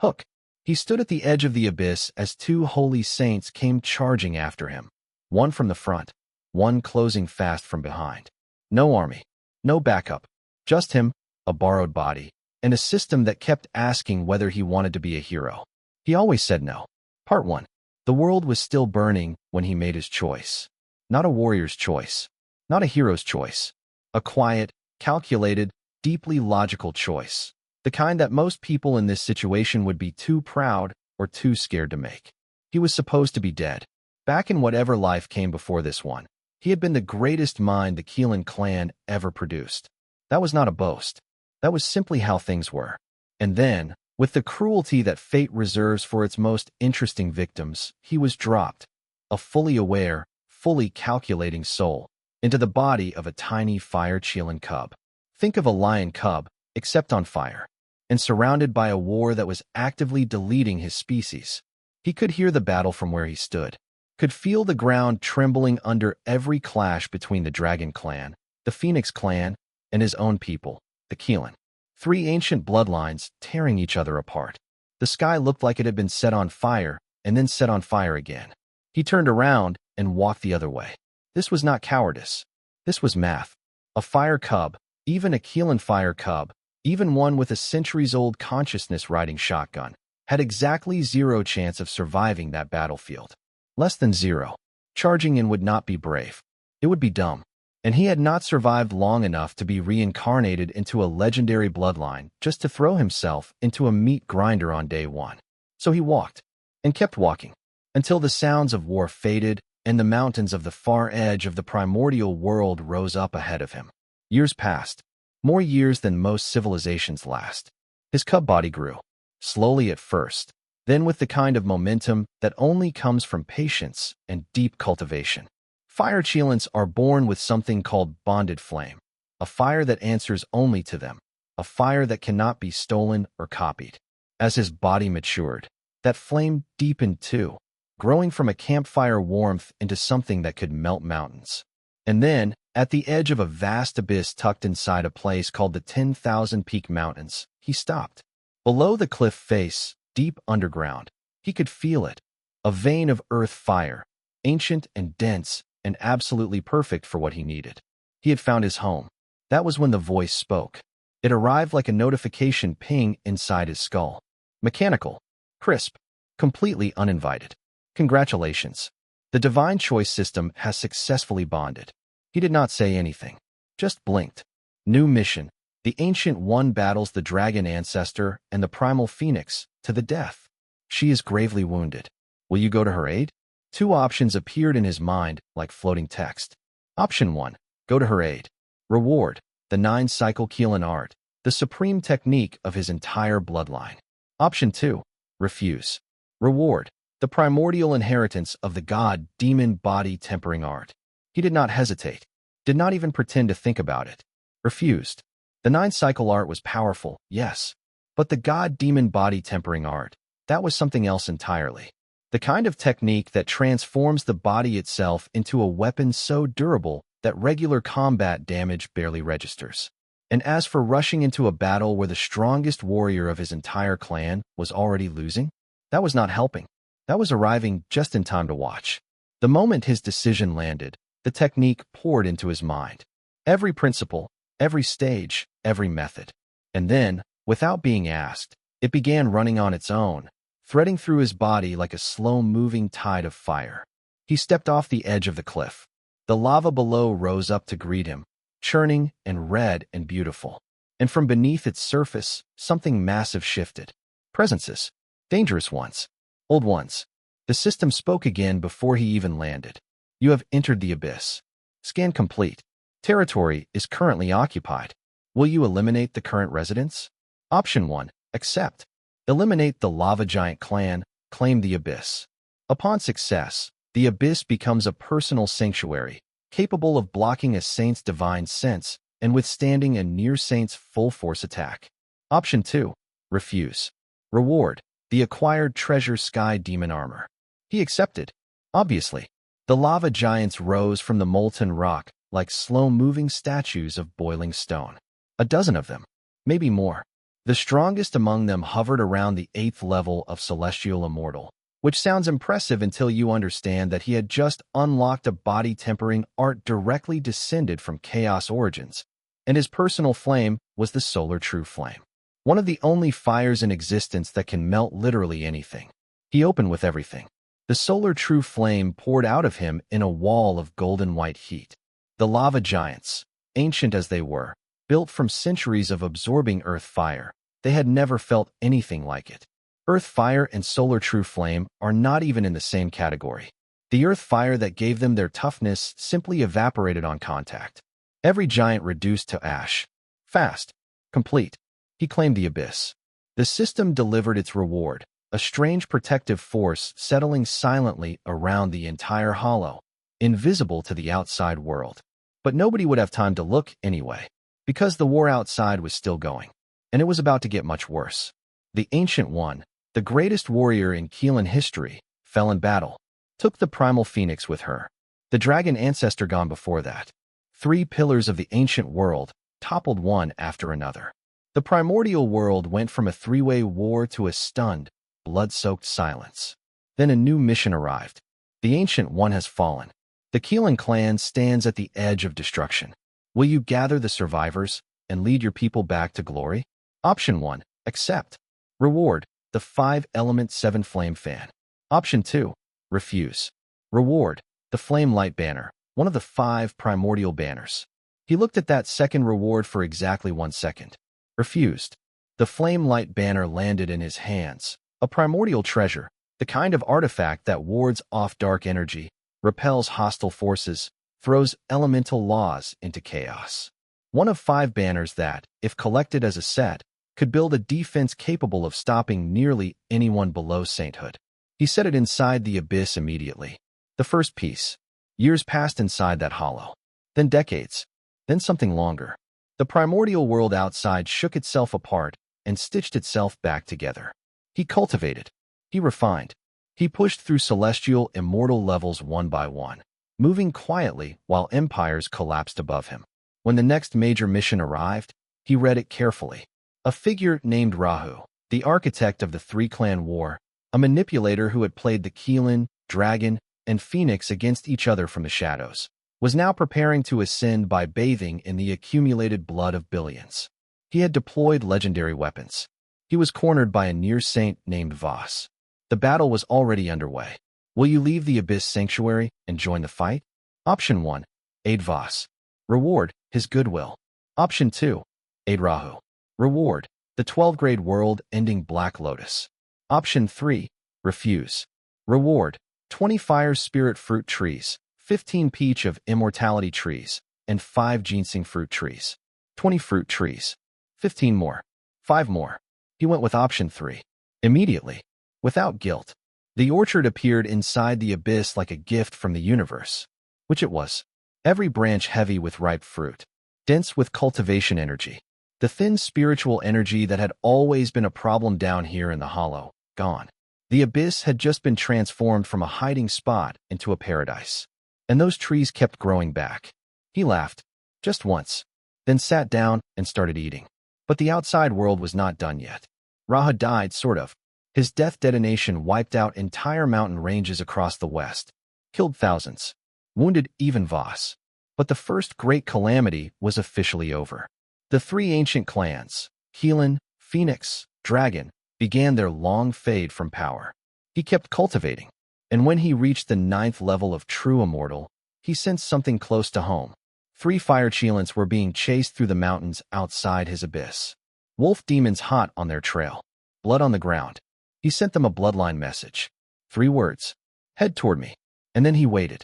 Hook. He stood at the edge of the abyss as two holy saints came charging after him, one from the front, one closing fast from behind. No army, no backup, just him, a borrowed body, and a system that kept asking whether he wanted to be a hero. He always said no. Part 1. The world was still burning when he made his choice. Not a warrior's choice, not a hero's choice. A quiet, calculated, deeply logical choice. The kind that most people in this situation would be too proud or too scared to make. He was supposed to be dead. Back in whatever life came before this one, he had been the greatest mind the Keelin clan ever produced. That was not a boast. That was simply how things were. And then, with the cruelty that fate reserves for its most interesting victims, he was dropped, a fully aware, fully calculating soul, into the body of a tiny fire-Keelin cub. Think of a lion cub, except on fire, and surrounded by a war that was actively deleting his species. He could hear the battle from where he stood, could feel the ground trembling under every clash between the Dragon Clan, the Phoenix Clan, and his own people, the Keelin. Three ancient bloodlines tearing each other apart. The sky looked like it had been set on fire and then set on fire again. He turned around and walked the other way. This was not cowardice. This was math. A fire cub, even a Keelin fire cub, even one with a centuries-old consciousness riding shotgun, had exactly zero chance of surviving that battlefield. Less than zero. Charging in would not be brave. It would be dumb. And he had not survived long enough to be reincarnated into a legendary bloodline just to throw himself into a meat grinder on day one. So he walked, and kept walking, until the sounds of war faded and the mountains of the far edge of the primordial world rose up ahead of him. Years passed. More years than most civilizations last. His cub body grew, slowly at first, then with the kind of momentum that only comes from patience and deep cultivation. Fire Keelins are born with something called bonded flame, a fire that answers only to them, a fire that cannot be stolen or copied. As his body matured, that flame deepened too, growing from a campfire warmth into something that could melt mountains. And then, at the edge of a vast abyss tucked inside a place called the 10,000 Peak Mountains, he stopped. Below the cliff face, deep underground, he could feel it, a vein of earth fire, ancient and dense and absolutely perfect for what he needed. He had found his home. That was when the voice spoke. It arrived like a notification ping inside his skull. Mechanical, crisp, completely uninvited. Congratulations. The divine choice system has successfully bonded. He did not say anything, just blinked. New mission. The Ancient One battles the dragon ancestor and the primal phoenix to the death. She is gravely wounded. Will you go to her aid? Two options appeared in his mind like floating text. Option 1. Go to her aid. Reward. The 9-cycle Keelin art, the supreme technique of his entire bloodline. Option 2. Refuse. Reward. The primordial inheritance of the god-demon body tempering art. He did not hesitate, did not even pretend to think about it. Refused. The 9-cycle art was powerful, yes, but the god-demon body tempering art, that was something else entirely. The kind of technique that transforms the body itself into a weapon so durable that regular combat damage barely registers. And as for rushing into a battle where the strongest warrior of his entire clan was already losing, that was not helping. That was arriving just in time to watch. The moment his decision landed, the technique poured into his mind. Every principle, every stage, every method. And then, without being asked, it began running on its own, threading through his body like a slow-moving tide of fire. He stepped off the edge of the cliff. The lava below rose up to greet him, churning and red and beautiful. And from beneath its surface, something massive shifted. Presences. Dangerous ones. Old ones. The system spoke again before he even landed. You have entered the abyss. Scan complete. Territory is currently occupied. Will you eliminate the current residents? Option 1. Accept. Eliminate the lava giant clan, claim the abyss. Upon success, the abyss becomes a personal sanctuary, capable of blocking a saint's divine sense and withstanding a near saint's full-force attack. Option 2. Refuse. Reward. The acquired treasure sky demon armor. He accepted. Obviously. The lava giants rose from the molten rock like slow-moving statues of boiling stone. A dozen of them. Maybe more. The strongest among them hovered around the 8th level of Celestial Immortal, which sounds impressive until you understand that he had just unlocked a body-tempering art directly descended from Chaos origins, and his personal flame was the Solar True Flame, one of the only fires in existence that can melt literally anything. He opened with everything. The Solar True Flame poured out of him in a wall of golden white heat. The lava giants, ancient as they were, built from centuries of absorbing earth fire, they had never felt anything like it. Earth fire and Solar True Flame are not even in the same category. The earth fire that gave them their toughness simply evaporated on contact. Every giant reduced to ash. Fast. Complete. He claimed the abyss. The system delivered its reward, a strange protective force settling silently around the entire hollow, invisible to the outside world. But nobody would have time to look anyway, because the war outside was still going, and it was about to get much worse. The Ancient One, the greatest warrior in Keelin history, fell in battle, took the primal phoenix with her. The dragon ancestor gone before that. 3 pillars of the ancient world toppled one after another. The primordial world went from a 3-way war to a stunned, blood-soaked silence. Then a new mission arrived. The Ancient One has fallen. The Keelin clan stands at the edge of destruction. Will you gather the survivors and lead your people back to glory? Option 1, accept. Reward, the 5-element 7-flame fan. Option 2, refuse. Reward, the flame light banner, one of the 5 primordial banners. He looked at that second reward for exactly 1 second. Refused. The flame light banner landed in his hands, a primordial treasure, the kind of artifact that wards off dark energy, repels hostile forces, throws elemental laws into chaos. One of 5 banners that, if collected as a set, could build a defense capable of stopping nearly anyone below sainthood. He set it inside the abyss immediately. The first piece. Years passed inside that hollow. Then decades. Then something longer. The primordial world outside shook itself apart and stitched itself back together. He cultivated. He refined. He pushed through celestial, immortal levels one by one, moving quietly while empires collapsed above him. When the next major mission arrived, he read it carefully. A figure named Rahu, the architect of the 3-clan war, a manipulator who had played the Keelin, dragon, and phoenix against each other from the shadows, was now preparing to ascend by bathing in the accumulated blood of billions. He had deployed legendary weapons. He was cornered by a near saint named Voss. The battle was already underway. Will you leave the Abyss Sanctuary and join the fight? Option 1, aid Voss. Reward, his goodwill. Option 2, aid Rahu. Reward, the 12-grade world-ending Black Lotus. Option 3, refuse. Reward, 20 fire spirit fruit trees, 15 peach of immortality trees, and 5 ginseng fruit trees. 20 fruit trees. 15 more. 5 more. He went with option 3. Immediately, without guilt, the orchard appeared inside the abyss like a gift from the universe, which it was. Every branch heavy with ripe fruit, dense with cultivation energy. The thin spiritual energy that had always been a problem down here in the hollow, gone. The abyss had just been transformed from a hiding spot into a paradise. And those trees kept growing back. He laughed, just once, then sat down and started eating. But the outside world was not done yet. Raha died, sort of. His death detonation wiped out entire mountain ranges across the west, killed thousands, wounded even Voss. But the first great calamity was officially over. The 3 ancient clans, Keelin, Phoenix, Dragon, began their long fade from power. He kept cultivating, and when he reached the 9th level of true immortal, he sensed something close to home. 3 fire cheelants were being chased through the mountains outside his abyss. Wolf demons hot on their trail, blood on the ground. He sent them a bloodline message. 3 words. Head toward me. And then he waited.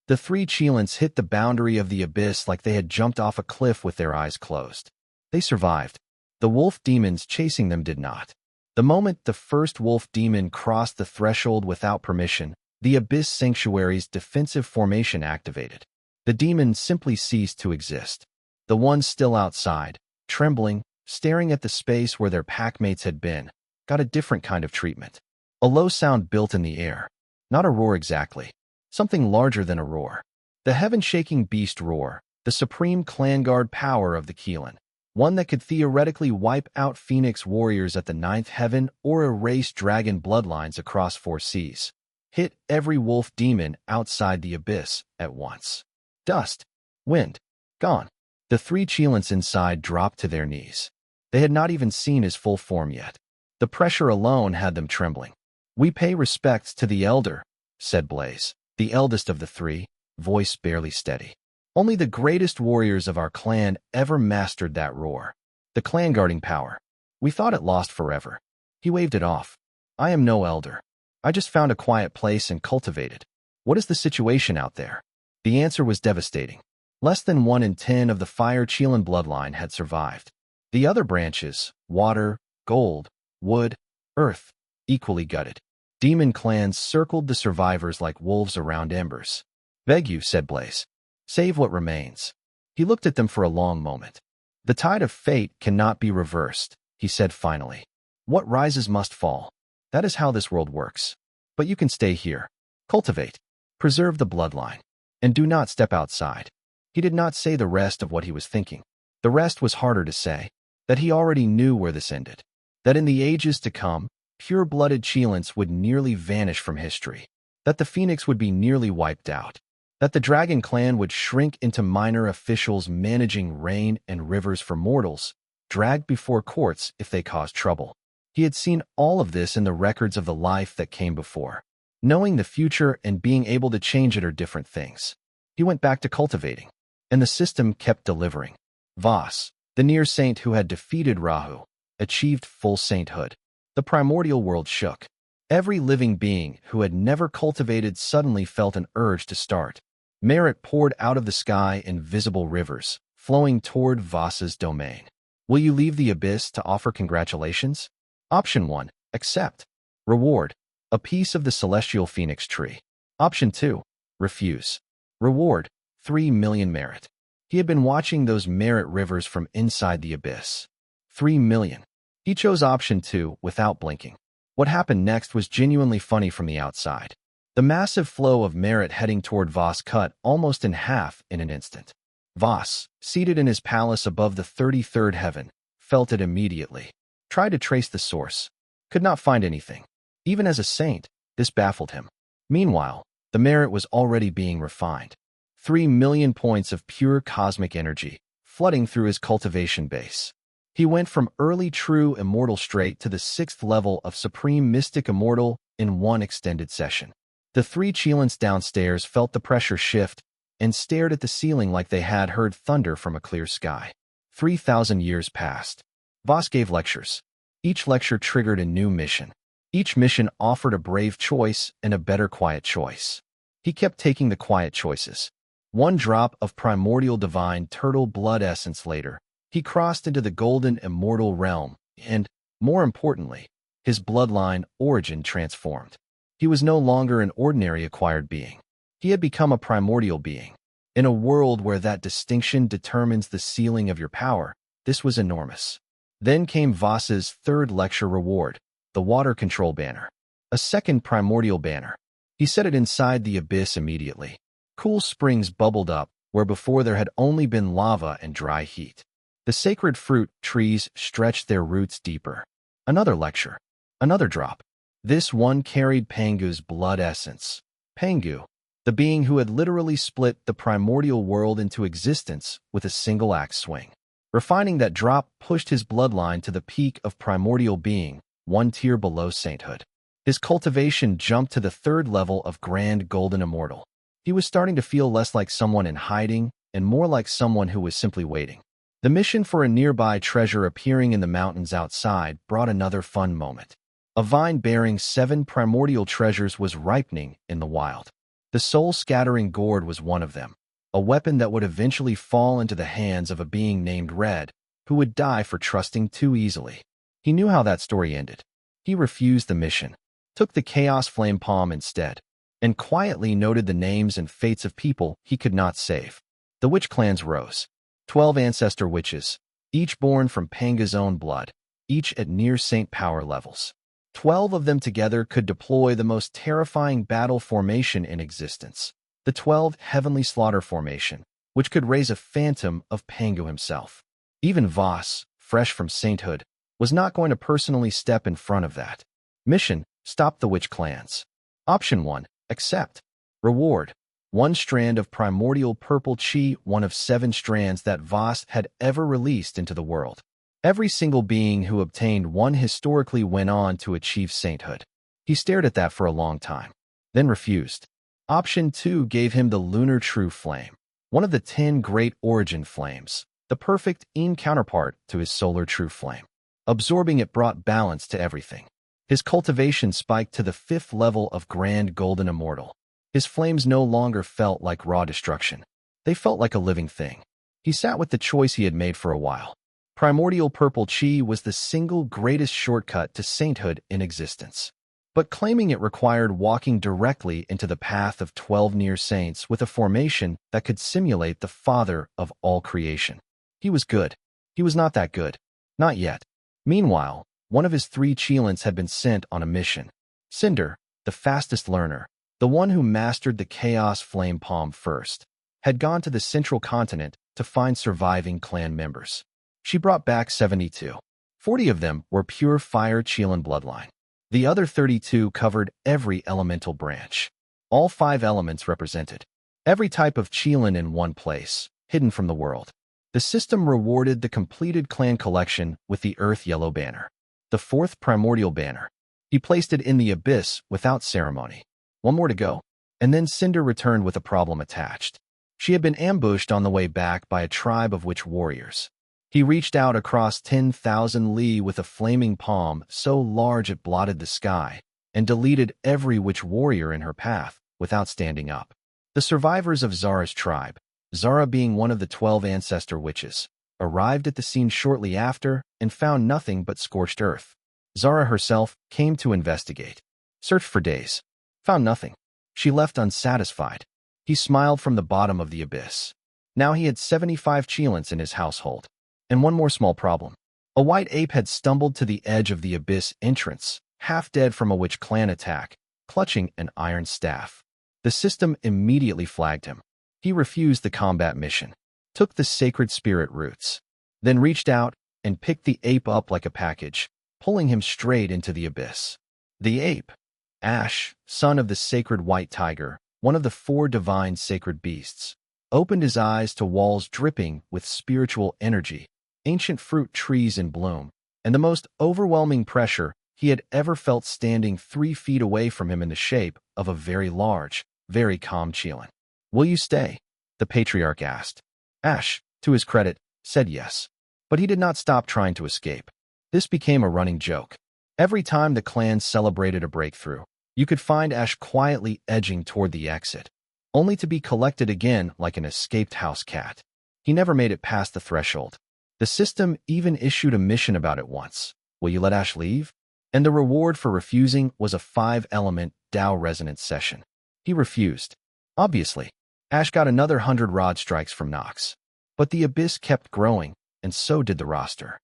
The 3 cheelants hit the boundary of the abyss like they had jumped off a cliff with their eyes closed. They survived. The wolf demons chasing them did not. The moment the first wolf demon crossed the threshold without permission, the Abyss Sanctuary's defensive formation activated. The demon simply ceased to exist. The ones still outside, trembling, staring at the space where their packmates had been, got a different kind of treatment. A low sound built in the air. Not a roar exactly. Something larger than a roar. The heaven-shaking beast roar, the supreme clan guard power of the Keelin. one that could theoretically wipe out Phoenix warriors at the ninth heaven or erase dragon bloodlines across 4 seas. Hit every wolf demon outside the abyss at once. Dust. Wind. Gone. The 3 Keelins inside dropped to their knees. They had not even seen his full form yet. The pressure alone had them trembling. "We pay respects to the elder," said Blaze, the eldest of the 3, voice barely steady. "Only the greatest warriors of our clan ever mastered that roar. The clan guarding power. We thought it lost forever." He waved it off. "I am no elder. I just found a quiet place and cultivated. What is the situation out there?" The answer was devastating. Less than 1 in 10 of the Fire Keelin bloodline had survived. The other branches, water, gold, wood, earth, equally gutted. Demon clans circled the survivors like wolves around embers. "Beg you," said Blaze. "Save what remains." He looked at them for a long moment. "The tide of fate cannot be reversed," he said finally. "What rises must fall. That is how this world works. But you can stay here. Cultivate. Preserve the bloodline. And do not step outside." He did not say the rest of what he was thinking. The rest was harder to say. That he already knew where this ended. That in the ages to come, pure-blooded Keelins would nearly vanish from history. That the Phoenix would be nearly wiped out. That the Dragon clan would shrink into minor officials managing rain and rivers for mortals, dragged before courts if they caused trouble. He had seen all of this in the records of the life that came before. Knowing the future and being able to change it are different things. He went back to cultivating. And the system kept delivering. Voss, the near saint who had defeated Rahu, achieved full sainthood. The primordial world shook. Every living being who had never cultivated suddenly felt an urge to start. Merit poured out of the sky in visible rivers, flowing toward Voss's domain. Will you leave the abyss to offer congratulations? Option 1, accept. Reward, a piece of the celestial phoenix tree. Option 2, refuse. Reward, 3 million merit. He had been watching those merit rivers from inside the abyss. 3 million. He chose option 2 without blinking. What happened next was genuinely funny from the outside. The massive flow of merit heading toward Voss cut almost in half in an instant. Voss, seated in his palace above the 33rd heaven, felt it immediately. Tried to trace the source. Could not find anything. Even as a saint, this baffled him. Meanwhile, the merit was already being refined. 3 million points of pure cosmic energy, flooding through his cultivation base. He went from early true immortal straight to the 6th level of supreme mystic immortal in one extended session. The 3 Keelins downstairs felt the pressure shift and stared at the ceiling like they had heard thunder from a clear sky. 3,000 years passed. Voss gave lectures. Each lecture triggered a new mission. Each mission offered a brave choice and a better quiet choice. He kept taking the quiet choices. 1 drop of primordial divine turtle blood essence later, he crossed into the golden immortal realm and, more importantly, his bloodline origin transformed. He was no longer an ordinary acquired being. He had become a primordial being. In a world where that distinction determines the ceiling of your power, this was enormous. Then came Voss's 3rd lecture reward, the water control banner. A 2nd primordial banner. He set it inside the abyss immediately. Cool springs bubbled up, where before there had only been lava and dry heat. The sacred fruit trees stretched their roots deeper. Another lecture. Another drop. This one carried Pangu's blood essence. Pangu, the being who had literally split the primordial world into existence with a single axe swing. Refining that drop pushed his bloodline to the peak of primordial being, 1 tier below sainthood. His cultivation jumped to the 3rd level of grand golden immortal. He was starting to feel less like someone in hiding and more like someone who was simply waiting. The mission for a nearby treasure appearing in the mountains outside brought another fun moment. A vine bearing 7 primordial treasures was ripening in the wild. The soul-scattering gourd was one of them, a weapon that would eventually fall into the hands of a being named Red, who would die for trusting too easily. He knew how that story ended. He refused the mission, took the Chaos Flame Palm instead, and quietly noted the names and fates of people he could not save. The witch clans rose. 12 ancestor witches, each born from Panga's own blood, each at near saint power levels. 12 of them together could deploy the most terrifying battle formation in existence, the 12 Heavenly Slaughter Formation, which could raise a phantom of Pangu himself. Even Voss, fresh from sainthood, was not going to personally step in front of that. Mission: stop the witch clans. Option 1: accept. Reward: 1 strand of primordial purple chi, one of 7 strands that Voss had ever released into the world. Every single being who obtained one historically went on to achieve sainthood. He stared at that for a long time, then refused. Option 2 gave him the lunar true flame, one of the 10 great origin flames, the perfect yin counterpart to his solar true flame. Absorbing it brought balance to everything. His cultivation spiked to the 5th level of grand golden immortal. His flames no longer felt like raw destruction. They felt like a living thing. He sat with the choice he had made for a while. Primordial purple chi was the single greatest shortcut to sainthood in existence. But claiming it required walking directly into the path of 12 near saints with a formation that could simulate the father of all creation. He was good. He was not that good. Not yet. Meanwhile, one of his 3 Keelins had been sent on a mission. Cinder, the fastest learner, the one who mastered the Chaos Flame Palm first, had gone to the central continent to find surviving clan members. She brought back 72. 40 of them were pure fire Keelin bloodline. The other 32 covered every elemental branch. All 5 elements represented. Every type of Keelin in one place, hidden from the world. The system rewarded the completed clan collection with the Earth Yellow Banner, the 4th primordial banner. He placed it in the abyss without ceremony. One more to go. And then Cinder returned with a problem attached. She had been ambushed on the way back by a tribe of witch warriors. He reached out across 10,000 li with a flaming palm so large it blotted the sky, and deleted every witch warrior in her path without standing up. The survivors of Zara's tribe, Zara being one of the 12 ancestor witches, arrived at the scene shortly after and found nothing but scorched earth. Zara herself came to investigate. Searched for days. Found nothing. She left unsatisfied. He smiled from the bottom of the abyss. Now he had 75 Keelins in his household. And one more small problem. A white ape had stumbled to the edge of the abyss entrance, half dead from a witch clan attack, clutching an iron staff. The system immediately flagged him. He refused the combat mission, took the sacred spirit roots, then reached out and picked the ape up like a package, pulling him straight into the abyss. The ape, Ash, son of the sacred white tiger, one of the 4 divine sacred beasts, opened his eyes to walls dripping with spiritual energy, ancient fruit trees in bloom, and the most overwhelming pressure he had ever felt standing 3 feet away from him in the shape of a very large, very calm Keelin. "Will you stay?" the patriarch asked. Ash, to his credit, said yes. But he did not stop trying to escape. This became a running joke. Every time the clan celebrated a breakthrough, you could find Ash quietly edging toward the exit, only to be collected again like an escaped house cat. He never made it past the threshold. The system even issued a mission about it once. "Will you let Ash leave?" And the reward for refusing was a 5-element Tao resonance session. He refused. Obviously, Ash got another 100 rod strikes from Nox. But the abyss kept growing, and so did the roster.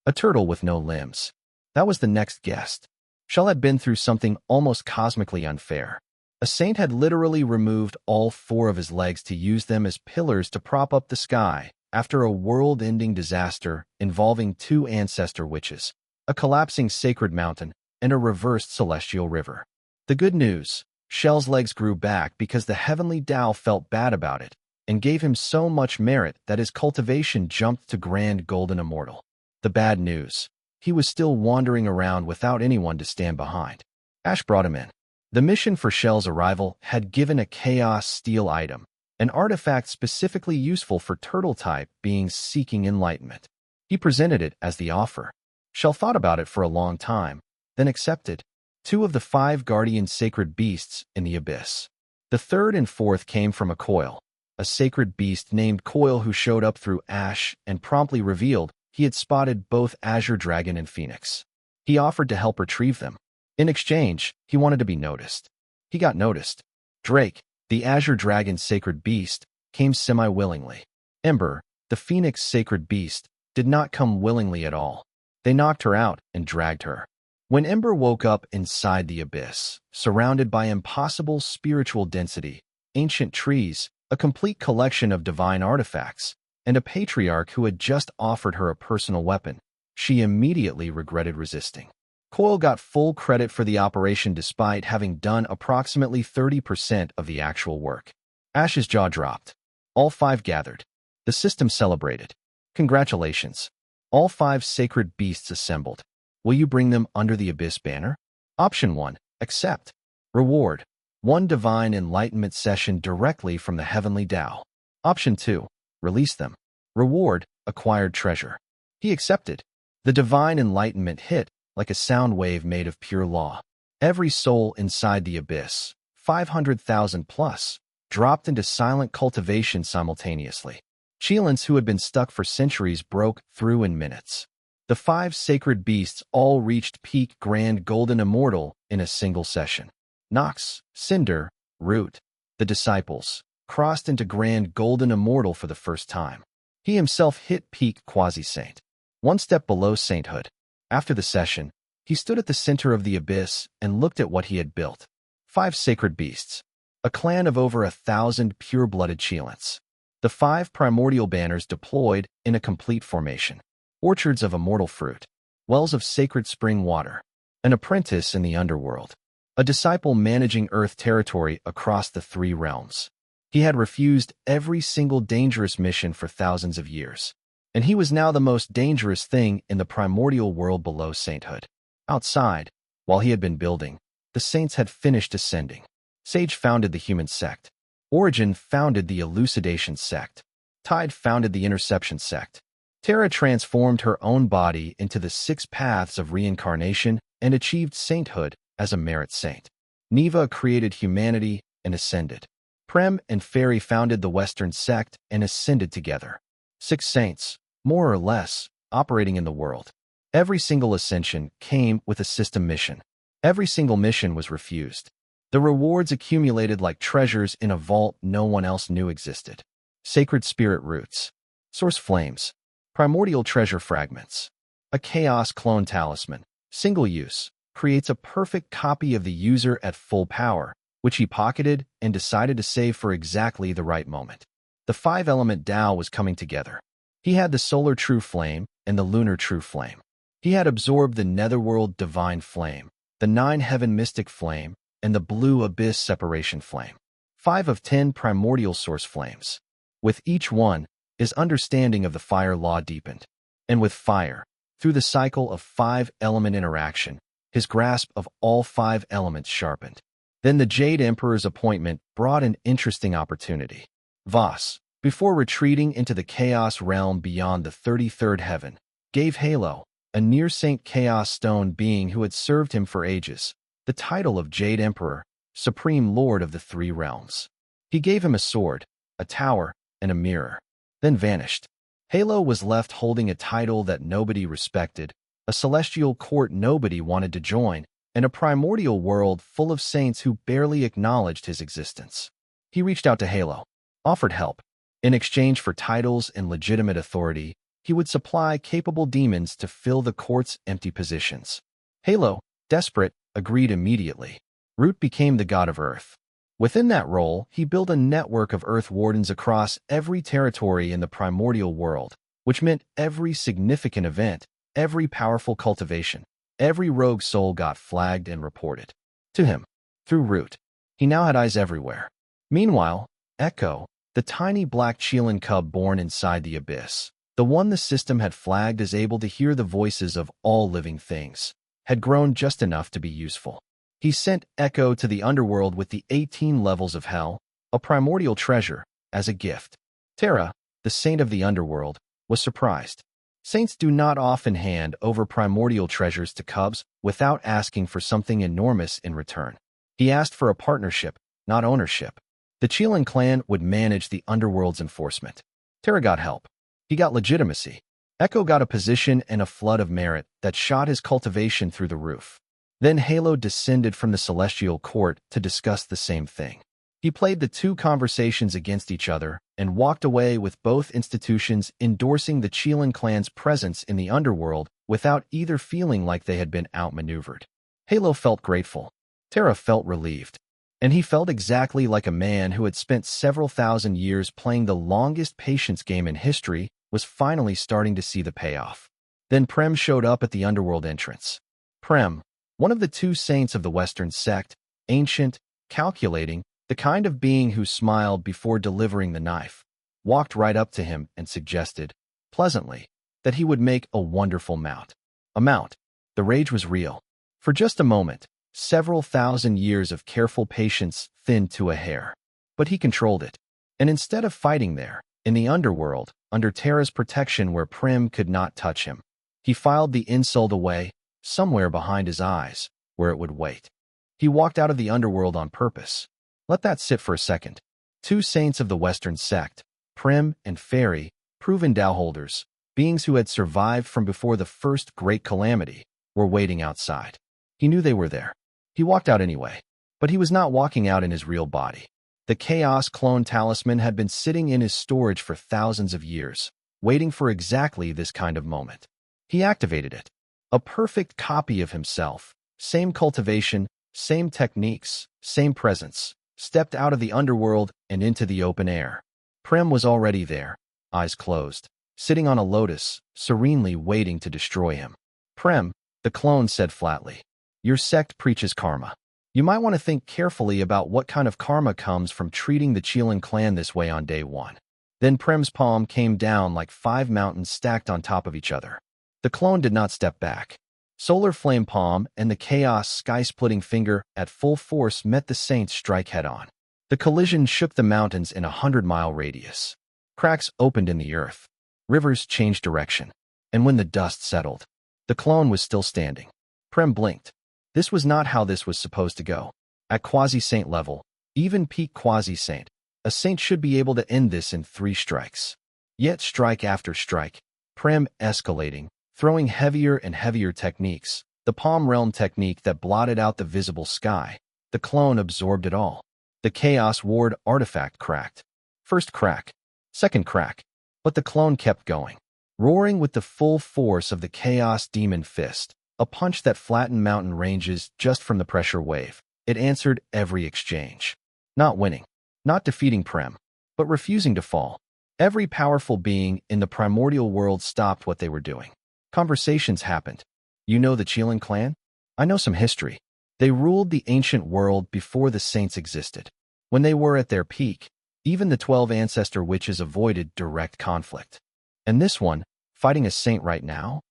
A turtle with no limbs. That was the next guest. Shell had been through something almost cosmically unfair. A saint had literally removed all 4 of his legs to use them as pillars to prop up the sky after a world-ending disaster involving 2 ancestor witches, a collapsing sacred mountain, and a reversed celestial river. The good news: Shell's legs grew back because the heavenly Tao felt bad about it and gave him so much merit that his cultivation jumped to grand golden immortal. The bad news: he was still wandering around without anyone to stand behind. Ash brought him in. The mission for Shell's arrival had given a chaos steel item, an artifact specifically useful for turtle-type beings seeking enlightenment. He presented it as the offer. Shell thought about it for a long time, then accepted. 2 of the 5 guardian sacred beasts in the abyss. The 3rd and 4th came from a coil, a sacred beast named Coil who showed up through Ash and promptly revealed he had spotted both Azure Dragon and Phoenix. He offered to help retrieve them. In exchange, he wanted to be noticed. He got noticed. Drake, the Azure Dragon sacred beast, came semi-willingly. Ember, the Phoenix sacred beast, did not come willingly at all. They knocked her out and dragged her. When Ember woke up inside the abyss, surrounded by impossible spiritual density, ancient trees, a complete collection of divine artifacts, and a patriarch who had just offered her a personal weapon. She immediately regretted resisting. Coil got full credit for the operation despite having done approximately 30% of the actual work. Ash's jaw dropped. All 5 gathered. The system celebrated. Congratulations. All 5 sacred beasts assembled. Will you bring them under the Abyss banner? Option 1. Accept. Reward. 1 divine enlightenment session directly from the heavenly Tao. Option 2. Release them. Reward. Acquired treasure. He accepted. The divine enlightenment hit like a sound wave made of pure law. Every soul inside the Abyss, 500,000 plus, dropped into silent cultivation simultaneously. Keelins who had been stuck for centuries broke through in minutes. The 5 sacred beasts all reached peak grand golden immortal in a single session. Nox, Cinder, Root, the disciples, crossed into grand golden immortal for the first time. He himself hit peak quasi-saint, 1 step below sainthood. After the session, he stood at the center of the Abyss and looked at what he had built. 5 sacred beasts, a clan of over 1,000 pure-blooded Keelins. The 5 primordial banners deployed in a complete formation. Orchards of immortal fruit, wells of sacred spring water, an apprentice in the underworld, a disciple managing earth territory across the 3 realms. He had refused every single dangerous mission for thousands of years, and he was now the most dangerous thing in the primordial world below sainthood. Outside, while he had been building, the saints had finished ascending. Sage founded the human sect. Origin founded the elucidation sect. Tide founded the interception sect. Terra transformed her own body into the 6 paths of reincarnation and achieved sainthood as a merit saint. Neva created humanity and ascended. Prem and Fairy founded the Western sect and ascended together. 6 saints, more or less, operating in the world. Every single ascension came with a system mission. Every single mission was refused. The rewards accumulated like treasures in a vault no one else knew existed. Sacred spirit roots. Source flames. Primordial treasure fragments. A chaos clone talisman. Single use. Creates a perfect copy of the user at full power, which he pocketed and decided to save for exactly the right moment. The 5-element Tao was coming together. He had the solar true flame and the lunar true flame. He had absorbed the netherworld divine flame, the 9-heaven mystic flame, and the blue abyss separation flame. 5 of 10 primordial source flames. With each one, his understanding of the fire law deepened. And with fire, through the cycle of 5-element interaction, his grasp of all 5 elements sharpened. Then the Jade Emperor's appointment brought an interesting opportunity. Voss, before retreating into the chaos realm beyond the 33rd heaven, gave Halo, a near-saint chaos stone being who had served him for ages, the title of Jade Emperor, Supreme Lord of the 3 realms. He gave him a sword, a tower, and a mirror, then vanished. Halo was left holding a title that nobody respected, a celestial court nobody wanted to join, and a primordial world full of saints who barely acknowledged his existence. He reached out to Halo, offered help. In exchange for titles and legitimate authority, he would supply capable demons to fill the court's empty positions. Halo, desperate, agreed immediately. Root became the god of Earth. Within that role, he built a network of Earth Wardens across every territory in the primordial world, which meant every significant event, every powerful cultivation, every rogue soul got flagged and reported. To him, through Root, he now had eyes everywhere. Meanwhile, Echo, the tiny black Keelin cub born inside the Abyss, the one the system had flagged as able to hear the voices of all living things, had grown just enough to be useful. He sent Echo to the underworld with the 18 levels of hell, a primordial treasure, as a gift. Terra, the saint of the underworld, was surprised. Saints do not often hand over primordial treasures to cubs without asking for something enormous in return. He asked for a partnership, not ownership. The Keelin clan would manage the underworld's enforcement. Terra got help. He got legitimacy. Echo got a position and a flood of merit that shot his cultivation through the roof. Then Halo descended from the celestial court to discuss the same thing. He played the 2 conversations against each other and walked away with both institutions endorsing the Keelin clan's presence in the underworld without either feeling like they had been outmaneuvered. Halo felt grateful. Terra felt relieved. And he felt exactly like a man who had spent several thousand years playing the longest patience game in history was finally starting to see the payoff. Then Prem showed up at the underworld entrance. Prem, one of the two saints of the Western sect, ancient, calculating, the kind of being who smiled before delivering the knife, walked right up to him and suggested, pleasantly, that he would make a wonderful mount. A mount. The rage was real. For just a moment, several thousand years of careful patience thinned to a hair. But he controlled it. And instead of fighting there, in the underworld, under Terra's protection where Prim could not touch him, he filed the insult away, somewhere behind his eyes, where it would wait. He walked out of the underworld on purpose. Let that sit for a second. Two saints of the Western sect, Prim and Fairy, proven Tao holders, beings who had survived from before the first great calamity, were waiting outside. He knew they were there. He walked out anyway. But he was not walking out in his real body. The Chaos Clone Talisman had been sitting in his storage for thousands of years, waiting for exactly this kind of moment. He activated it. A perfect copy of himself, same cultivation, same techniques, same presence, stepped out of the underworld and into the open air. Prem was already there, eyes closed, sitting on a lotus, serenely waiting to destroy him. Prem, the clone said flatly, your sect preaches karma. You might want to think carefully about what kind of karma comes from treating the Keelin clan this way on day one. Then Prem's palm came down like 5 mountains stacked on top of each other. The clone did not step back. Solar Flame Palm and the Chaos Sky-Splitting Finger at full force met the saint's strike head-on. The collision shook the mountains in a 100-mile radius. Cracks opened in the earth. Rivers changed direction. And when the dust settled, the clone was still standing. Prem blinked. This was not how this was supposed to go. At quasi-saint level, even peak quasi-saint, a saint should be able to end this in 3 strikes. Yet strike after strike, Prem escalating, throwing heavier and heavier techniques, the Palm Realm technique that blotted out the visible sky. The clone absorbed it all. The Chaos Ward artifact cracked. First crack. Second crack. But the clone kept going, roaring with the full force of the Chaos Demon Fist, a punch that flattened mountain ranges just from the pressure wave. It answered every exchange. Not winning. Not defeating Prem. But refusing to fall. Every powerful being in the primordial world stopped what they were doing. Conversations happened. You know the Keelin clan? I know some history. They ruled the ancient world before the saints existed. When they were at their peak, even the 12 ancestor witches avoided direct conflict. And this one, fighting a saint right now?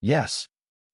Yes.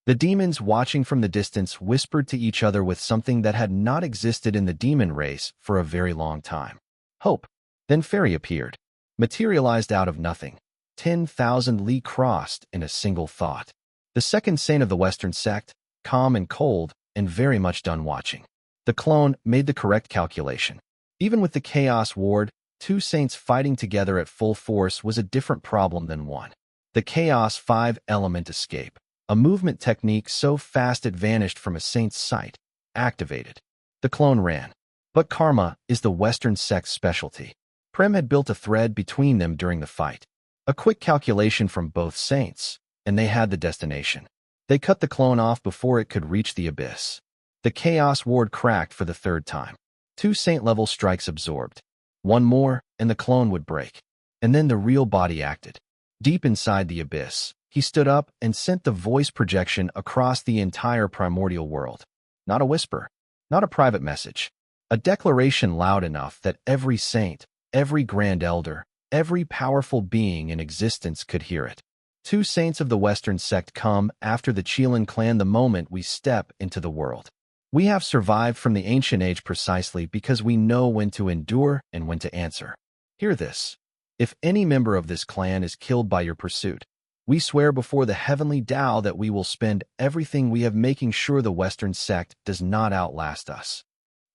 The demons watching from the distance whispered to each other with something that had not existed in the demon race for a very long time. Hope. Then Fairy appeared. Materialized out of nothing. 10,000 li crossed in a single thought. The second saint of the Western sect, calm and cold, and very much done watching. The clone made the correct calculation. Even with the Chaos Ward, 2 saints fighting together at full force was a different problem than one. The Chaos 5-element escape, a movement technique so fast it vanished from a saint's sight, activated. The clone ran. But karma is the Western sect's specialty. Prem had built a thread between them during the fight. A quick calculation from both saints, and they had the destination. They cut the clone off before it could reach the abyss. The Chaos Ward cracked for the 3rd time. 2 saint-level strikes absorbed. One more, and the clone would break. And then the real body acted. Deep inside the abyss, he stood up and sent the voice projection across the entire primordial world. Not a whisper, not a private message. A declaration loud enough that every saint, every grand elder, every powerful being in existence could hear it. 2 saints of the Western sect come after the Keelin clan the moment we step into the world. We have survived from the ancient age precisely because we know when to endure and when to answer. Hear this. If any member of this clan is killed by your pursuit, we swear before the heavenly Tao that we will spend everything we have making sure the Western sect does not outlast us.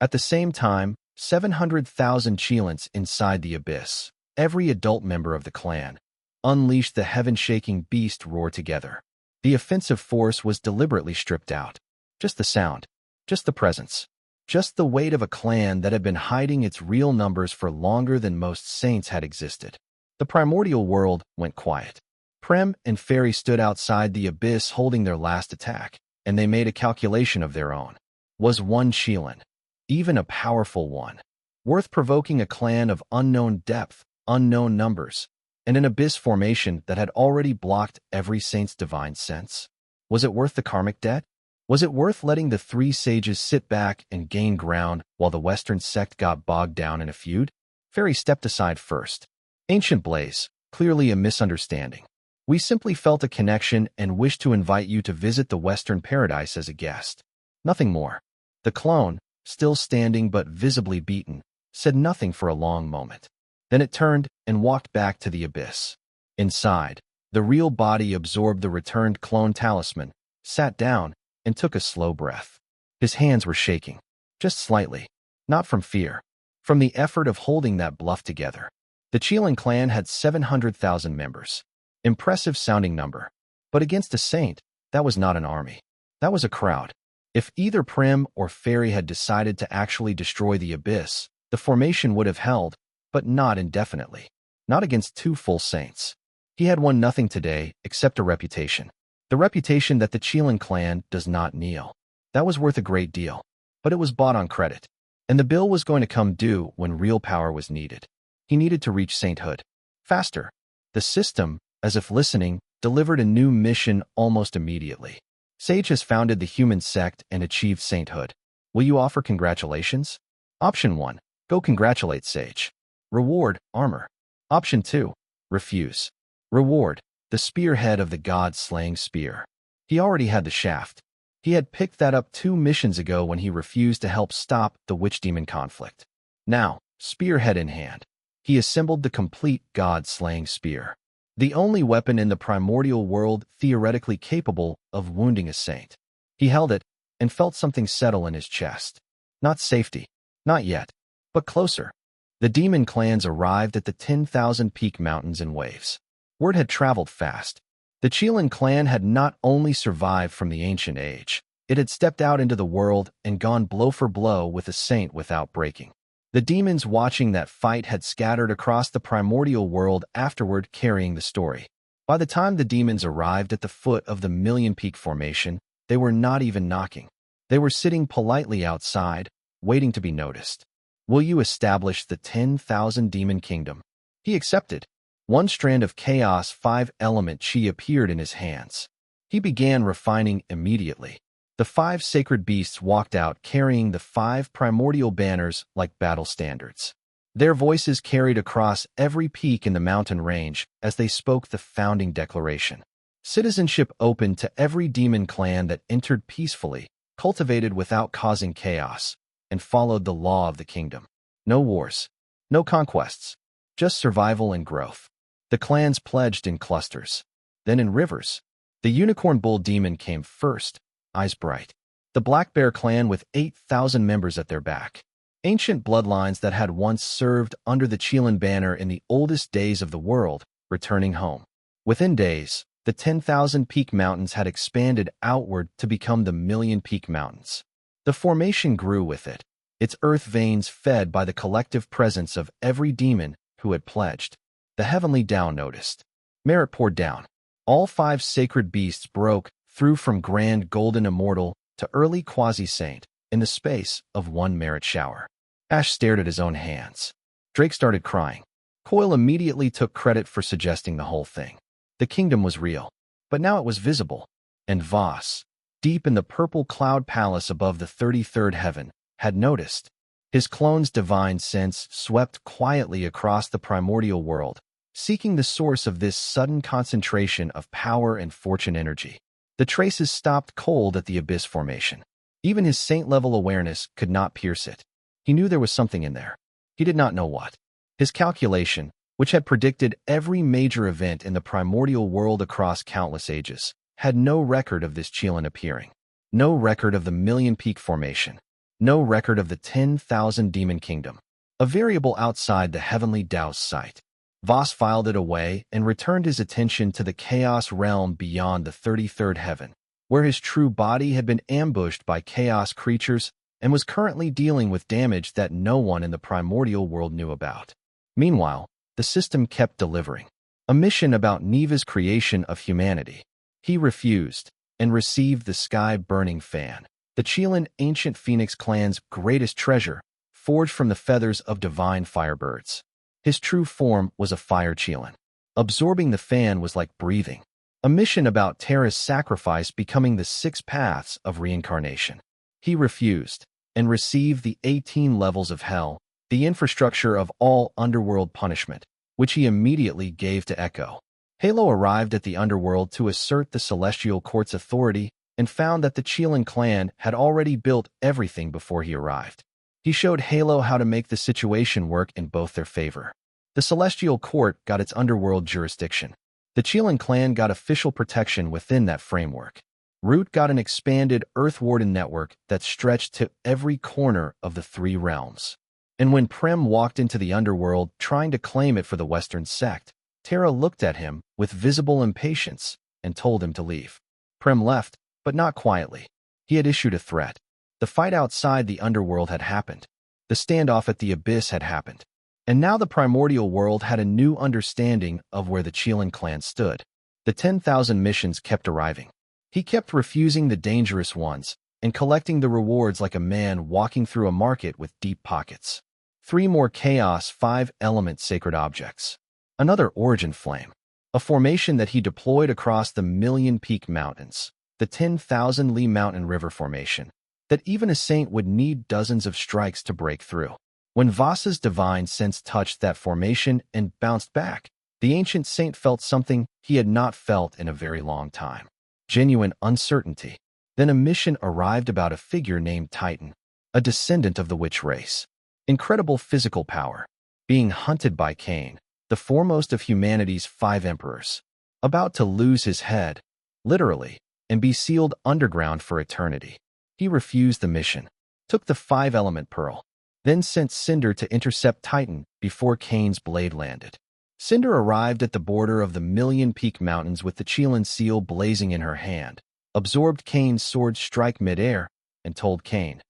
At the same time, 700,000 Keelins inside the abyss, every adult member of the clan, unleashed the heaven-shaking beast roar together. The offensive force was deliberately stripped out. Just the sound. Just the presence. Just the weight of a clan that had been hiding its real numbers for longer than most saints had existed. The primordial world went quiet. Prem and Fairy stood outside the abyss holding their last attack, and they made a calculation of their own. Was one Keelin. even a powerful one, worth provoking a clan of unknown depth, unknown numbers, and an abyss formation that had already blocked every saint's divine sense? Was it worth the karmic debt? Was it worth letting the three sages sit back and gain ground while the Western sect got bogged down in a feud? Fairy stepped aside first. Ancient Blaze, clearly a misunderstanding. We simply felt a connection and wished to invite you to visit the Western paradise as a guest. Nothing more. The clone, still standing but visibly beaten, said nothing for a long moment. Then it turned and walked back to the abyss. Inside, the real body absorbed the returned clone talisman, sat down, and took a slow breath. His hands were shaking, just slightly, not from fear, from the effort of holding that bluff together. The Keelin clan had 700,000 members. Impressive-sounding number. But against a saint, that was not an army. That was a crowd. If either Prim or Fairy had decided to actually destroy the abyss, the formation would have held, but not indefinitely. Not against two full saints. He had won nothing today except a reputation. The reputation that the Keelin clan does not kneel. That was worth a great deal. But it was bought on credit. And the bill was going to come due when real power was needed. He needed to reach sainthood. Faster. The system, as if listening, delivered a new mission almost immediately. Sage has founded the human sect and achieved sainthood. Will you offer congratulations? Option 1. Go congratulate Sage. Reward, armor. Option 2. Refuse. Reward, the spearhead of the god-slaying spear. He already had the shaft. He had picked that up 2 missions ago when he refused to help stop the witch-demon conflict. Now, spearhead in hand, he assembled the complete god-slaying spear. The only weapon in the primordial world theoretically capable of wounding a saint. He held it and felt something settle in his chest. Not safety. Not yet. But closer. The demon clans arrived at the 10,000 Peak Mountains in waves. Word had traveled fast. The Keelin clan had not only survived from the ancient age, it had stepped out into the world and gone blow for blow with a saint without breaking. The demons watching that fight had scattered across the primordial world afterward, carrying the story. By the time the demons arrived at the foot of the Million Peak Formation, they were not even knocking. They were sitting politely outside, waiting to be noticed. Will you establish the 10,000 Demon Kingdom? He accepted. One strand of chaos 5-element chi appeared in his hands. He began refining immediately. The 5 sacred beasts walked out carrying the 5 primordial banners like battle standards. Their voices carried across every peak in the mountain range as they spoke the founding declaration. Citizenship open to every demon clan that entered peacefully, cultivated without causing chaos, and followed the law of the kingdom. No wars. No conquests. Just survival and growth. The clans pledged in clusters. Then in rivers. The Unicorn Bull Demon came first, eyes bright. The Black Bear clan with 8,000 members at their back. Ancient bloodlines that had once served under the Keelin banner in the oldest days of the world, returning home. Within days, the 10,000 Peak Mountains had expanded outward to become the Million Peak Mountains. The formation grew with it, its earth veins fed by the collective presence of every demon who had pledged. The heavenly Tao noticed. Merit poured down. All 5 sacred beasts broke through from grand golden immortal to early quasi-saint in the space of one merit shower. Ash stared at his own hands. Drake started crying. Coil immediately took credit for suggesting the whole thing. The kingdom was real, but now it was visible. And Voss, deep in the purple cloud palace above the 33rd heaven, had noticed. His clone's divine sense swept quietly across the primordial world, seeking the source of this sudden concentration of power and fortune energy. The traces stopped cold at the abyss formation. Even his saint-level awareness could not pierce it. He knew there was something in there. He did not know what. His calculation, which had predicted every major event in the primordial world across countless ages, had no record of this Keelin appearing. No record of the Million Peak Formation. No record of the 10,000 Demon Kingdom. A variable outside the heavenly Tao's sight. Voss filed it away and returned his attention to the chaos realm beyond the 33rd heaven, where his true body had been ambushed by chaos creatures and was currently dealing with damage that no one in the primordial world knew about. Meanwhile, the system kept delivering. A mission about Neva's creation of humanity. He refused and received the sky-burning fan. the Keelin ancient phoenix clan's greatest treasure, forged from the feathers of divine firebirds. His true form was a fire Keelin. Absorbing the fan was like breathing. A mission about Terra's sacrifice becoming the 6 paths of reincarnation. He refused, and received the 18 levels of hell, the infrastructure of all underworld punishment, which he immediately gave to Echo. Halo arrived at the underworld to assert the Celestial Court's authority and found that the Keelin clan had already built everything before he arrived. He showed Halo how to make the situation work in both their favor. The Celestial Court got its underworld jurisdiction. The Keelin clan got official protection within that framework. Root got an expanded Earth Warden network that stretched to every corner of the 3 realms. And when Prem walked into the underworld trying to claim it for the Western sect, Terra looked at him with visible impatience and told him to leave. Prem left, but not quietly. He had issued a threat. The fight outside the underworld had happened. The standoff at the abyss had happened. And now the primordial world had a new understanding of where the Keelin clan stood. The 10,000 missions kept arriving. He kept refusing the dangerous ones and collecting the rewards like a man walking through a market with deep pockets. 3 more Chaos 5-element sacred objects. Another origin flame. A formation that he deployed across the Million Peak Mountains, the 10,000 Li Mountain River formation, that even a saint would need dozens of strikes to break through. When Vasa's divine sense touched that formation and bounced back, the ancient saint felt something he had not felt in a very long time. Genuine uncertainty. Then a mission arrived about a figure named Titan, a descendant of the witch race. Incredible physical power. Being hunted by Cain, the foremost of humanity's 5 emperors. About to lose his head, literally, and be sealed underground for eternity. He refused the mission, took the 5-element pearl, then sent Cinder to intercept Titan before Cain's blade landed. Cinder arrived at the border of the Million Peak Mountains with the Keelin seal blazing in her hand, absorbed Cain's sword strike midair, and told Cain,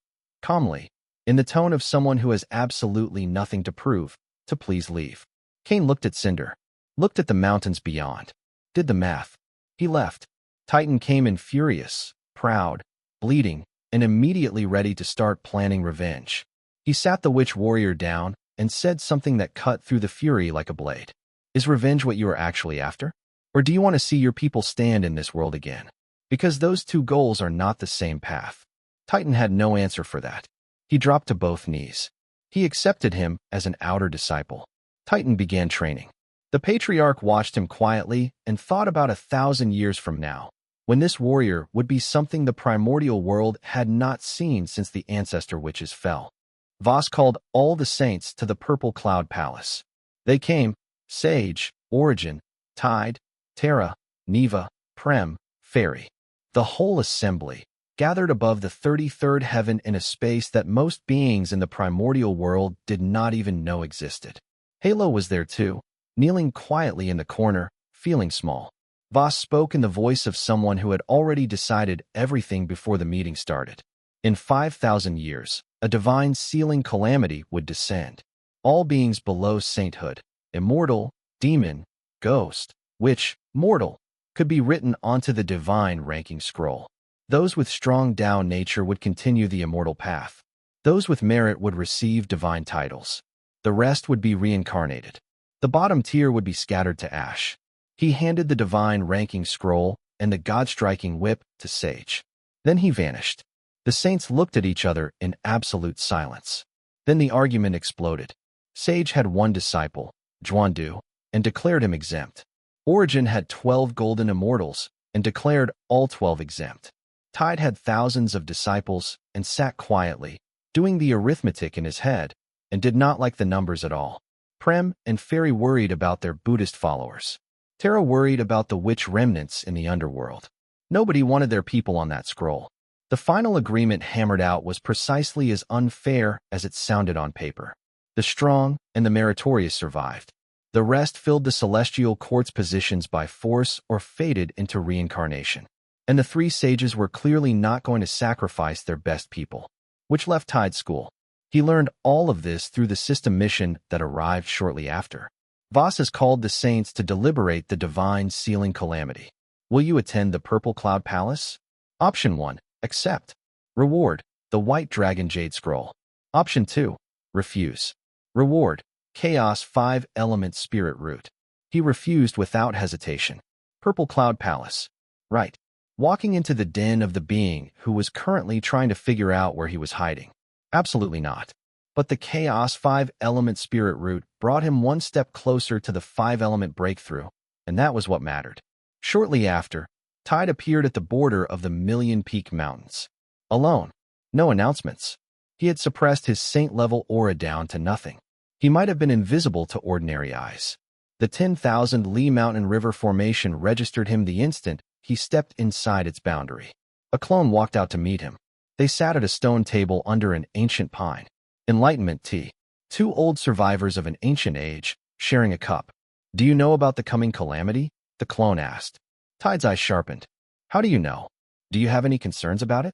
calmly, in the tone of someone who has absolutely nothing to prove, to please leave. Cain looked at Cinder, looked at the mountains beyond, did the math. He left. Titan came in furious, proud, bleeding, and immediately ready to start planning revenge. He sat the witch warrior down and said something that cut through the fury like a blade. Is revenge what you are actually after? Or do you want to see your people stand in this world again? Because those 2 goals are not the same path. Titan had no answer for that. He dropped to both knees. He accepted him as an outer disciple. Titan began training. The patriarch watched him quietly and thought about 1,000 years from now, when this warrior would be something the primordial world had not seen since the ancestor witches fell. Vas called all the saints to the Purple Cloud Palace. They came: Sage, Origin, Tide, Terra, Neva, Prem, Fairy. The whole assembly, gathered above the 33rd heaven in a space that most beings in the primordial world did not even know existed. Halo was there too, kneeling quietly in the corner, feeling small. Vas spoke in the voice of someone who had already decided everything before the meeting started. In 5,000 years, a divine sealing calamity would descend. All beings below sainthood, immortal, demon, ghost, witch, mortal, could be written onto the divine ranking scroll. Those with strong Tao nature would continue the immortal path. Those with merit would receive divine titles. The rest would be reincarnated. The bottom tier would be scattered to ash. He handed the divine ranking scroll and the god-striking whip to Sage. Then he vanished. The saints looked at each other in absolute silence. Then the argument exploded. Sage had 1 disciple, Zhuandu, and declared him exempt. Origin had 12 golden immortals and declared all 12 exempt. Tide had thousands of disciples and sat quietly, doing the arithmetic in his head, and did not like the numbers at all. Prem and Fairy worried about their Buddhist followers. Terra worried about the witch remnants in the underworld. Nobody wanted their people on that scroll. The final agreement hammered out was precisely as unfair as it sounded on paper. The strong and the meritorious survived. The rest filled the celestial court's positions by force or faded into reincarnation. And the 3 sages were clearly not going to sacrifice their best people, which left Tide's school. He learned all of this through the system mission that arrived shortly after. Vas has called the saints to deliberate the divine sealing calamity. Will you attend the Purple Cloud Palace? Option 1. Accept. Reward, the White Dragon Jade Scroll. Option 2, refuse. Reward, Chaos 5-element Spirit Root. He refused without hesitation. Purple Cloud Palace. Right. Walking into the den of the being who was currently trying to figure out where he was hiding. Absolutely not. But the Chaos 5-element Spirit Root brought him one step closer to the 5-element breakthrough, and that was what mattered. Shortly after, Tide appeared at the border of the Million Peak Mountains. Alone. No announcements. He had suppressed his saint-level aura down to nothing. He might have been invisible to ordinary eyes. The 10,000 Li Mountain River formation registered him the instant he stepped inside its boundary. A clone walked out to meet him. They sat at a stone table under an ancient pine. Enlightenment tea. Two old survivors of an ancient age, sharing a cup. Do you know about the coming calamity? The clone asked. Tide's eyes sharpened. How do you know? Do you have any concerns about it?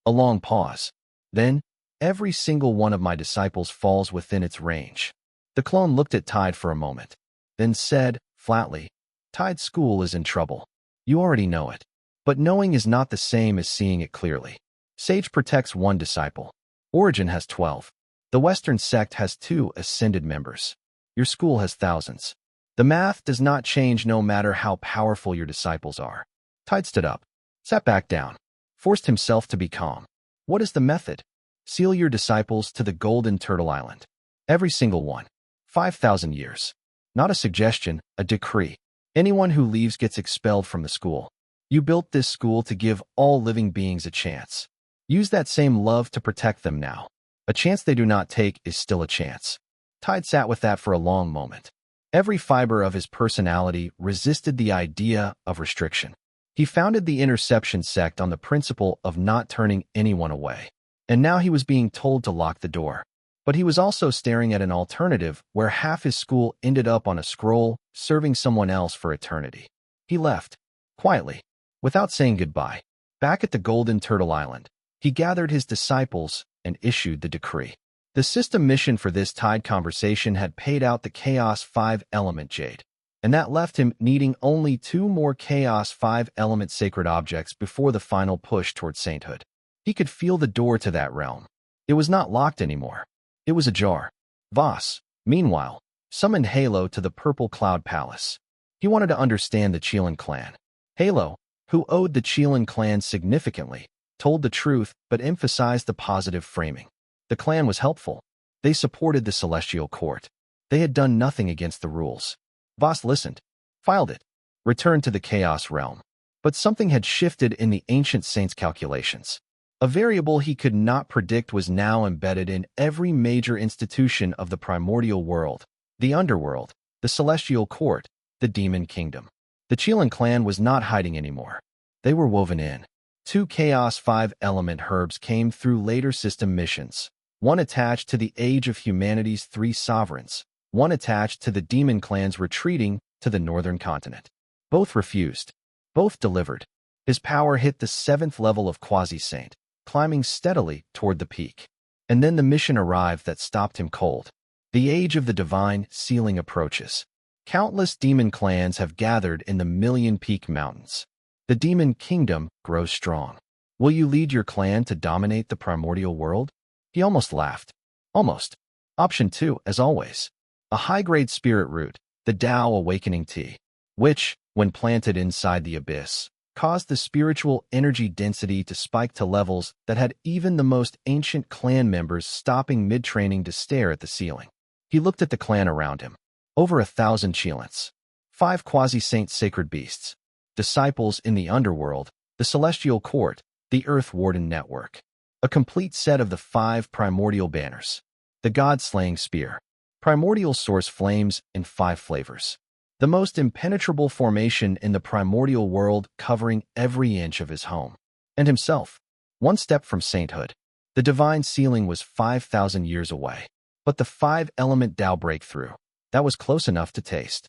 A long pause. Then, every single one of my disciples falls within its range. The clone looked at Tide for a moment, then said, flatly, Tide's school is in trouble. You already know it. But knowing is not the same as seeing it clearly. Sage protects one disciple. Origin has 12. The Western sect has 2 ascended members. Your school has thousands. The math does not change no matter how powerful your disciples are. Tide stood up, sat back down, forced himself to be calm. What is the method? Seal your disciples to the Golden Turtle Island. Every single one. 5,000 years. Not a suggestion, a decree. Anyone who leaves gets expelled from the school. You built this school to give all living beings a chance. Use that same love to protect them now. A chance they do not take is still a chance. Tide sat with that for a long moment. Every fiber of his personality resisted the idea of restriction. He founded the Interception sect on the principle of not turning anyone away. And now he was being told to lock the door. But he was also staring at an alternative where half his school ended up on a scroll, serving someone else for eternity. He left, quietly, without saying goodbye. Back at the Golden Turtle Island, he gathered his disciples and issued the decree. The system mission for this Tide conversation had paid out the Chaos 5-element Jade, and that left him needing only 2 more Chaos 5-element sacred objects before the final push toward sainthood. He could feel the door to that realm. It was not locked anymore. It was ajar. Voss, meanwhile, summoned Halo to the Purple Cloud Palace. He wanted to understand the Keelin clan. Halo, who owed the Keelin clan significantly, told the truth but emphasized the positive framing. The clan was helpful. They supported the celestial court. They had done nothing against the rules. Voss listened, filed it, returned to the chaos realm. But something had shifted in the ancient saint's calculations. A variable he could not predict was now embedded in every major institution of the primordial world, the underworld, the celestial court, the demon kingdom. The Keelin clan was not hiding anymore. They were woven in. 2 Chaos 5-element herbs came through later system missions, one attached to the Age of Humanity's 3 sovereigns, one attached to the demon clans retreating to the northern continent. Both refused. Both delivered. His power hit the 7th level of quasi-saint, climbing steadily toward the peak. And then the mission arrived that stopped him cold. The Age of the Divine Sealing approaches. Countless demon clans have gathered in the Million Peak Mountains. The demon kingdom grows strong. Will you lead your clan to dominate the primordial world? He almost laughed. Almost. Option 2, as always. A high-grade spirit root, the Tao Awakening Tea, which, when planted inside the abyss, caused the spiritual energy density to spike to levels that had even the most ancient clan members stopping mid-training to stare at the ceiling. He looked at the clan around him. Over 1,000 Keelins. 5 quasi-saint sacred beasts. Disciples in the underworld, the celestial court, the Earth Warden network. A complete set of the 5 primordial banners. The God-slaying spear. Primordial source flames in 5 flavors. The most impenetrable formation in the primordial world covering every inch of his home. And himself. One step from sainthood. The divine sealing was 5,000 years away. But the 5-element Tao breakthrough, that was close enough to taste.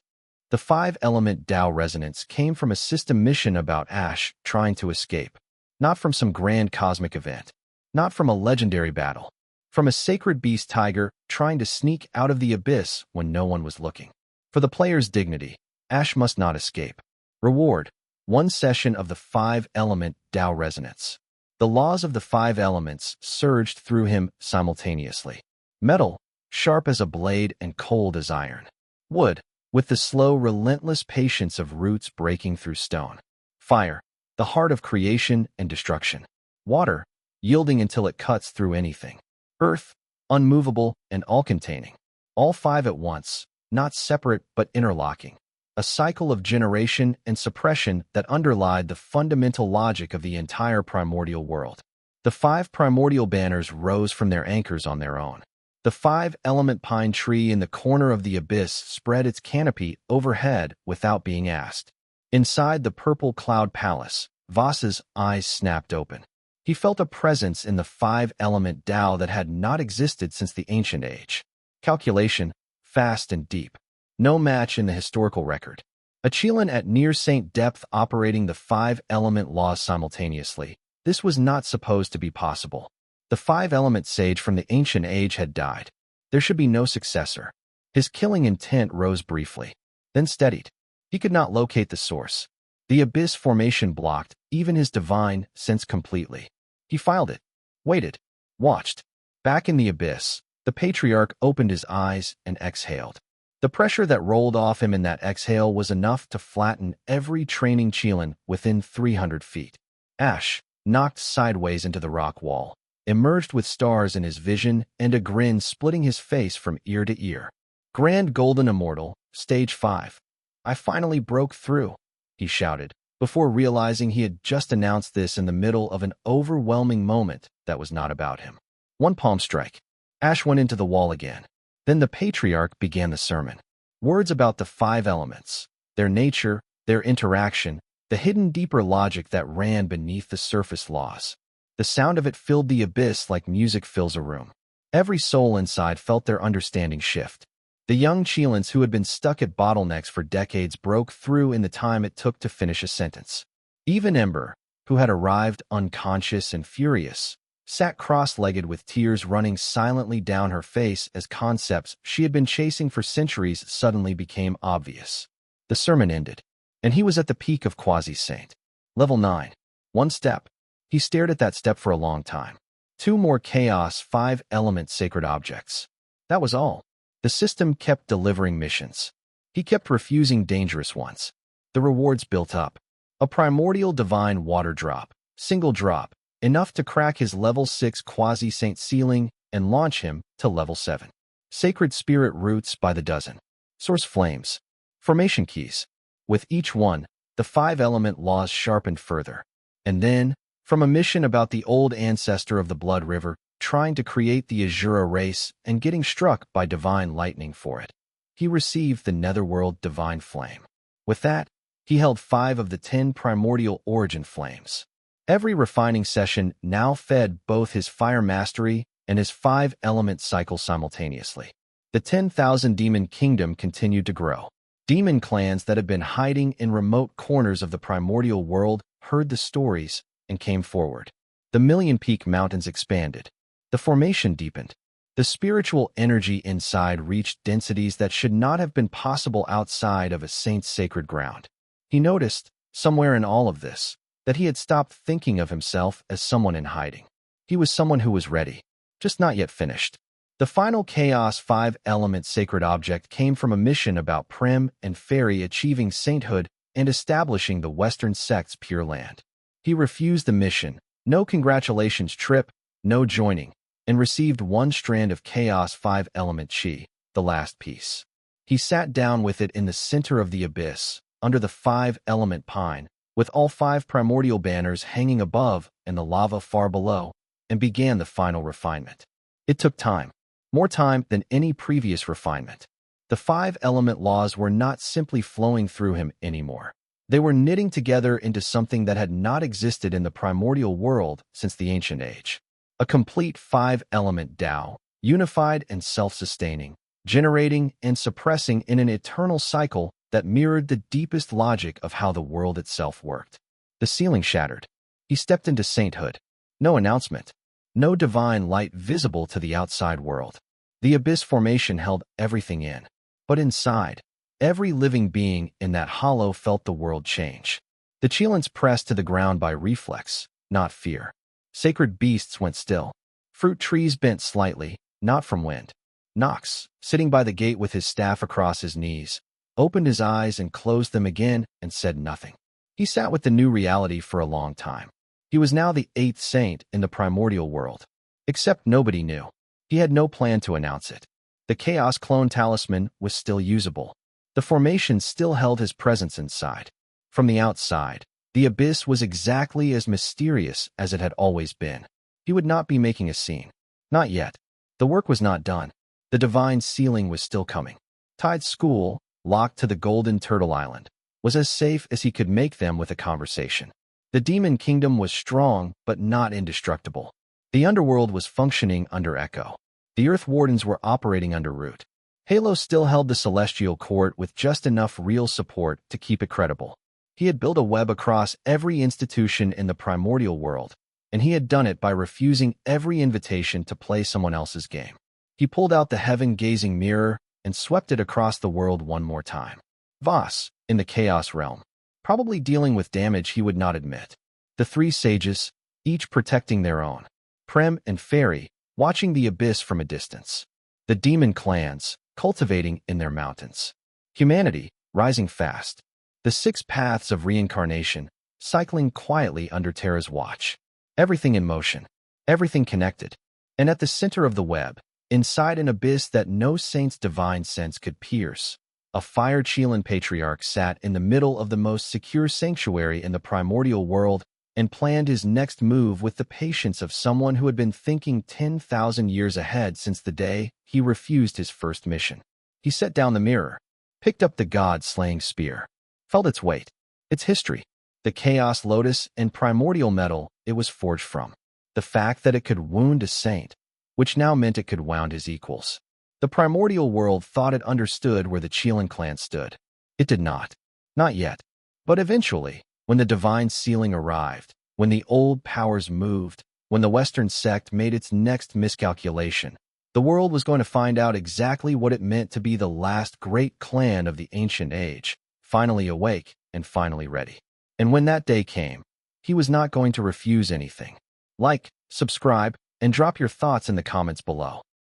The 5-element Tao resonance came from a system mission about Ash trying to escape. Not from some grand cosmic event. Not from a legendary battle. From a sacred beast tiger trying to sneak out of the abyss when no one was looking. For the player's dignity, Ash must not escape. Reward: 1 session of the 5-element Tao resonance. The laws of the five elements surged through him simultaneously. Metal, sharp as a blade and cold as iron. Wood, with the slow, relentless patience of roots breaking through stone. Fire, the heart of creation and destruction. Water, yielding until it cuts through anything. Earth, unmovable and all-containing. All five at once, not separate but interlocking. A cycle of generation and suppression that underlied the fundamental logic of the entire primordial world. The five primordial banners rose from their anchors on their own. The five-element pine tree in the corner of the abyss spread its canopy overhead without being asked. Inside the purple cloud palace, Voss's eyes snapped open. He felt a presence in the five-element Tao that had not existed since the ancient age. Calculation, fast and deep. No match in the historical record. A Keelin at near-saint depth operating the five-element laws simultaneously. This was not supposed to be possible. The five-element sage from the ancient age had died. There should be no successor. His killing intent rose briefly, then steadied. He could not locate the source. The abyss formation blocked even his divine sense completely. He filed it, waited, watched. Back in the abyss, the patriarch opened his eyes and exhaled. The pressure that rolled off him in that exhale was enough to flatten every training Keelin within 300 feet. Ash, knocked sideways into the rock wall, emerged with stars in his vision and a grin splitting his face from ear to ear. Grand Golden Immortal, Stage 5. I finally broke through, he shouted, before realizing he had just announced this in the middle of an overwhelming moment that was not about him. One palm strike. Ash went into the wall again. Then the patriarch began the sermon. Words about the five elements, their nature, their interaction, the hidden deeper logic that ran beneath the surface laws. The sound of it filled the abyss like music fills a room. Every soul inside felt their understanding shift. The young Keelins who had been stuck at bottlenecks for decades broke through in the time it took to finish a sentence. Even Ember, who had arrived unconscious and furious, sat cross-legged with tears running silently down her face as concepts she had been chasing for centuries suddenly became obvious. The sermon ended, and he was at the peak of Quasi-Saint. Level 9. One step. He stared at that step for a long time. 2 more Chaos 5-element sacred objects. That was all. The system kept delivering missions. He kept refusing dangerous ones. The rewards built up. A primordial divine water drop. Single drop. Enough to crack his level 6 Quasi-Saint ceiling and launch him to level 7. Sacred spirit roots by the dozen. Source flames. Formation keys. With each one, the 5-element laws sharpened further. And then, from a mission about the old ancestor of the Blood River, trying to create the Azura race and getting struck by divine lightning for it, he received the Netherworld Divine Flame. With that, he held 5 of the 10 primordial origin flames. Every refining session now fed both his fire mastery and his 5-element cycle simultaneously. The 10,000 demon kingdom continued to grow. Demon clans that had been hiding in remote corners of the primordial world heard the stories and came forward. The Million Peak Mountains expanded. The formation deepened. The spiritual energy inside reached densities that should not have been possible outside of a saint's sacred ground. He noticed, somewhere in all of this, that he had stopped thinking of himself as someone in hiding. He was someone who was ready, just not yet finished. The final Chaos 5-element sacred object came from a mission about Prim and Fairy achieving sainthood and establishing the Western sect's Pure Land. He refused the mission, no congratulations trip, no joining, and received 1 strand of Chaos 5-element chi, the last piece. He sat down with it in the center of the abyss, under the 5-element pine, with all 5 primordial banners hanging above and the lava far below, and began the final refinement. It took time, more time than any previous refinement. The 5-element laws were not simply flowing through him anymore. They were knitting together into something that had not existed in the primordial world since the ancient age. A complete 5-element Tao, unified and self-sustaining, generating and suppressing in an eternal cycle that mirrored the deepest logic of how the world itself worked. The ceiling shattered. He stepped into sainthood. No announcement. No divine light visible to the outside world. The abyss formation held everything in. But inside, every living being in that hollow felt the world change. The Keelins pressed to the ground by reflex, not fear. Sacred beasts went still. Fruit trees bent slightly, not from wind. Nox, sitting by the gate with his staff across his knees, opened his eyes and closed them again and said nothing. He sat with the new reality for a long time. He was now the 8th saint in the primordial world. Except nobody knew. He had no plan to announce it. The Chaos Clone Talisman was still usable. The formation still held his presence inside. From the outside, the abyss was exactly as mysterious as it had always been. He would not be making a scene. Not yet. The work was not done. The divine sealing was still coming. Tide's school, locked to the Golden Turtle Island, was as safe as he could make them with a conversation. The demon kingdom was strong but not indestructible. The underworld was functioning under Echo. The Earth Wardens were operating under Root. Halo still held the Celestial Court with just enough real support to keep it credible. He had built a web across every institution in the primordial world, and he had done it by refusing every invitation to play someone else's game. He pulled out the heaven-gazing mirror and swept it across the world one more time. Voss, in the Chaos Realm, probably dealing with damage he would not admit. The 3 sages, each protecting their own. Prem and Fairy, watching the abyss from a distance. The demon clans, cultivating in their mountains. Humanity, rising fast. The 6 paths of reincarnation, cycling quietly under Terra's watch. Everything in motion. Everything connected. And at the center of the web, inside an abyss that no saint's divine sense could pierce, a fire Keelin patriarch sat in the middle of the most secure sanctuary in the primordial world and planned his next move with the patience of someone who had been thinking 10,000 years ahead since the day he refused his first mission. He set down the mirror, picked up the god-slaying spear, felt its weight, its history, the chaos lotus and primordial metal it was forged from, the fact that it could wound a saint, which now meant it could wound his equals. The primordial world thought it understood where the Keelin clan stood. It did not. Not yet. But eventually, when the divine sealing arrived, when the old powers moved, when the Western sect made its next miscalculation, the world was going to find out exactly what it meant to be the last great clan of the ancient age, finally awake and finally ready. And when that day came, he was not going to refuse anything. Like, subscribe, and drop your thoughts in the comments below.